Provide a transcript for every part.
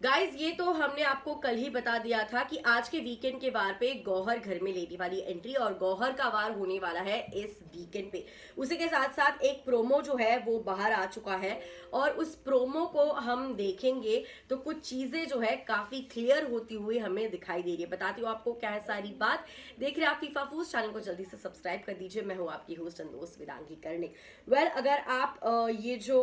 Guys ये तो हमने आपको कल ही बता दिया था कि आज के वीकेंड के वार पे गौहर घर में लेने वाली एंट्री और गौहर का वार होने वाला है इस वीकेंड पे। उसी के साथ साथ एक प्रोमो जो है वो बाहर आ चुका है और उस प्रोमो को हम देखेंगे तो कुछ चीजें जो है काफी क्लियर होती हुई हमें दिखाई दे रही है। बताती हूँ आपको क्या है सारी बात। देख रहे हैं आप फीफा फूस, चैनल को जल्दी से सब्सक्राइब कर दीजिए। मैं हूँ आपकी होस्ट एंड दोस्त वेदांगी कर्णिक। वेल अगर आप ये जो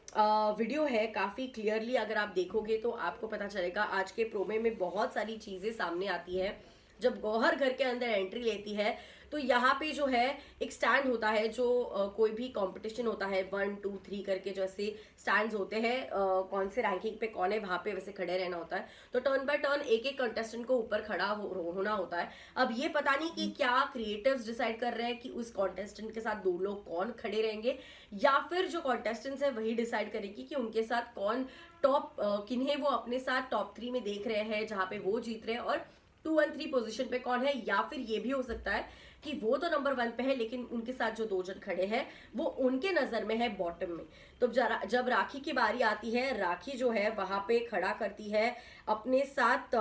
वीडियो है काफी क्लियरली अगर आप देखोगे तो आपको पता चलेगा आज के प्रोमे में बहुत सारी चीजें सामने आती है। जब गौहर घर के अंदर एंट्री लेती है तो यहाँ पे जो है एक स्टैंड होता है जो कोई भी कंपटीशन होता है 1 2 3 करके जैसे स्टैंड्स होते हैं, कौन से रैंकिंग पे कौन है वहां पे वैसे खड़े रहना होता है। तो टर्न बाय टर्न एक एक कंटेस्टेंट को ऊपर खड़ा होना होता है। अब ये पता नहीं कि क्या क्रिएटिव्स डिसाइड कर रहे हैं कि उस कॉन्टेस्टेंट के साथ दो लोग कौन खड़े रहेंगे या फिर जो कॉन्टेस्टेंट्स है वही डिसाइड करेगी कि उनके साथ कौन टॉप किन्हें वो अपने साथ टॉप 3 में देख रहे हैं जहां पे वो जीत रहे हैं और 2 1 3 पोजीशन पे कौन है। या फिर ये भी हो सकता है कि वो तो नंबर 1 पे है लेकिन उनके साथ जो दो जन खड़े हैं वो उनके नजर में है बॉटम में। तो जब राखी की बारी आती है, राखी जो है वहां पे खड़ा करती है अपने साथ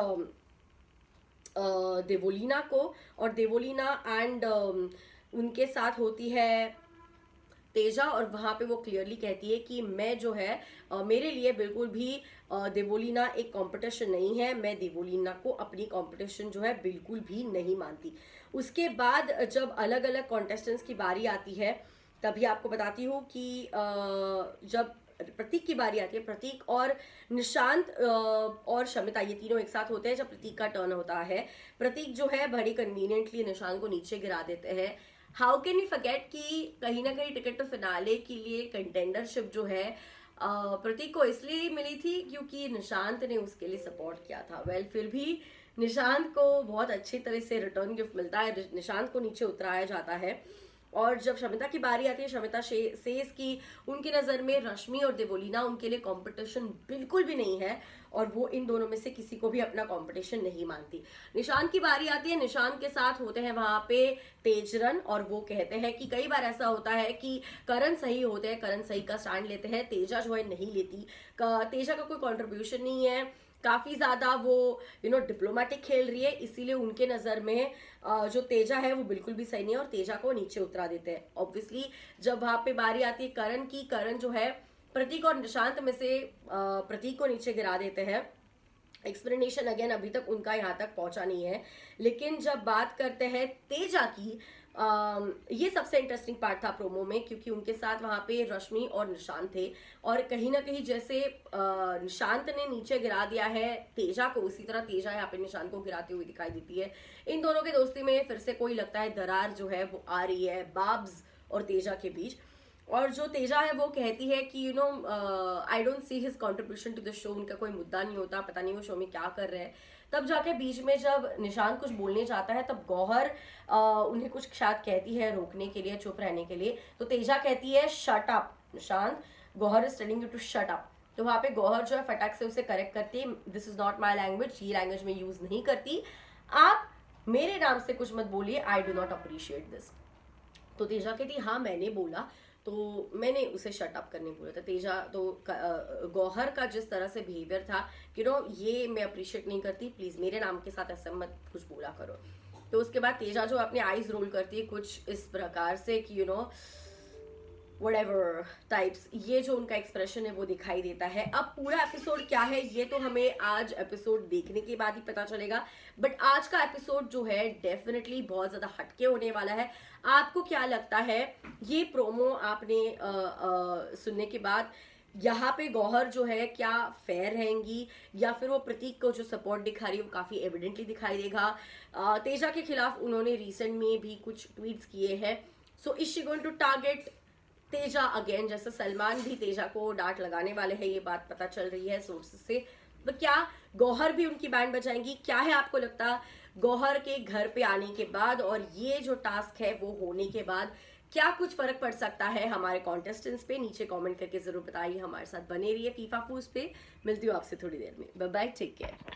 देवोलीना को और देवोलीना एंड उनके साथ होती है तेजा और वहां पे वो क्लियरली कहती है कि मैं जो है मेरे लिए बिल्कुल भी देवोलीना एक कंपटीशन नहीं है। मैं देवोलीना को अपनी कंपटीशन जो है बिल्कुल भी नहीं मानती। उसके बाद जब अलग अलग कॉन्टेस्टेंट्स की बारी आती है तभी आपको बताती हूँ कि जब प्रतीक की बारी आती है, प्रतीक और निशांत और शमिता ये तीनों एक साथ होते हैं। जब प्रतीक का टर्न होता है, प्रतीक जो है बड़ी कन्वीनियंटली निशांत को नीचे गिरा देते हैं। हाउ कैन यू फॉरगेट कि कहीं ना कहीं टिकट टू फिनाले के लिए कंटेंडरशिप जो है प्रतीक को इसलिए मिली थी क्योंकि निशांत ने उसके लिए सपोर्ट किया था। वेल फिर भी निशांत को बहुत अच्छी तरह से रिटर्न गिफ्ट मिलता है, निशांत को नीचे उतराया जाता है। और जब शमिता की बारी आती है, शमिता सेज की उनकी नज़र में रश्मि और देवोलीना उनके लिए कंपटीशन बिल्कुल भी नहीं है और वो इन दोनों में से किसी को भी अपना कंपटीशन नहीं मानती। निशांत की बारी आती है, निशांत के साथ होते हैं वहां पे तेजरन और वो कहते हैं कि कई बार ऐसा होता है कि करण सही होते हैं, करण सही का स्टैंड लेते हैं, तेजा जो है नहीं लेती। तेजा का कोई कॉन्ट्रीब्यूशन नहीं है, काफी ज्यादा वो डिप्लोमेटिक खेल रही है, इसीलिए उनके नजर में जो तेजा है वो बिल्कुल भी सही नहीं है और तेजा को नीचे उतरा देते हैं। ऑब्वियसली जब वहां पे बारी आती है करण की, करण जो है प्रतीक और निशांत में से प्रतीक को नीचे गिरा देते हैं। एक्सप्लेनेशन अगेन अभी तक उनका यहाँ तक पहुंचा नहीं है। लेकिन जब बात करते हैं तेजा की, ये सबसे इंटरेस्टिंग पार्ट था प्रोमो में क्योंकि उनके साथ वहां पे रश्मि और निशांत थे और कहीं ना कहीं जैसे निशांत ने नीचे गिरा दिया है तेजा को, उसी तरह तेजा यहाँ पे निशांत को गिराती हुई दिखाई देती है। इन दोनों की दोस्ती में फिर से कोई लगता है दरार जो है वो आ रही है बाब्स और तेजा के बीच। और जो तेजा है वो कहती है कि I don't see his contribution to the show, उनका कोई मुद्दा नहीं होता, पता नहीं वो शो में क्या कर रहे हैं। तब जाके बीच में जब निशांत कुछ बोलने जाता है तब गौहर उन्हें कुछ शायद कहती है रोकने के लिए, चुप रहने के लिए। तो तेजा कहती है shut up Nishant, Gauhar is telling you to shut up. तो वहां पे गौहर जो है फटाक से उसे करेक्ट करती है, this is not my language, ये लैंग्वेज में यूज नहीं करती, आप मेरे नाम से कुछ मत बोलिए, I do not appreciate this. तो तेजा कहती हाँ मैंने बोला, तो मैंने उसे शट अप करने बोला था। तेजा तो गौहर का जिस तरह से बिहेवियर था कि ये मैं अप्रिशिएट नहीं करती, प्लीज मेरे नाम के साथ ऐसा मत कुछ बोला करो। तो उसके बाद तेजा जो अपने आईज रोल करती है कुछ इस प्रकार से कि whatever टाइप्स, ये जो उनका एक्सप्रेशन है वो दिखाई देता है। अब पूरा एपिसोड क्या है ये तो हमें आज एपिसोड देखने के बाद ही पता चलेगा, बट आज का एपिसोड जो है डेफिनेटली बहुत ज्यादा हटके होने वाला है। आपको क्या लगता है ये प्रोमो आपने सुनने के बाद, यहाँ पे गौहर जो है क्या फेयर रहेंगी या फिर वो प्रतीक को जो सपोर्ट दिखा रही है वो काफी एविडेंटली दिखाई देगा। तेजा के खिलाफ उन्होंने रिसेंट में भी कुछ ट्वीट्स किए हैं, so is she going to target Teja again, जैसे सलमान भी तेजा को डांट लगाने वाले हैं, ये बात पता चल रही है सोर्सेस से। तो क्या गौहर भी उनकी बैंड बजाएंगी? क्या है आपको लगता गौहर के घर पे आने के बाद और ये जो टास्क है वो होने के बाद क्या कुछ फर्क पड़ सकता है हमारे कॉन्टेस्टेंट्स पे? नीचे कमेंट करके जरूर बताइए, हमारे साथ बने रहिए फीफा फूस पे। मिलती हूँ आपसे थोड़ी देर में, बाय बाय, टेक केयर।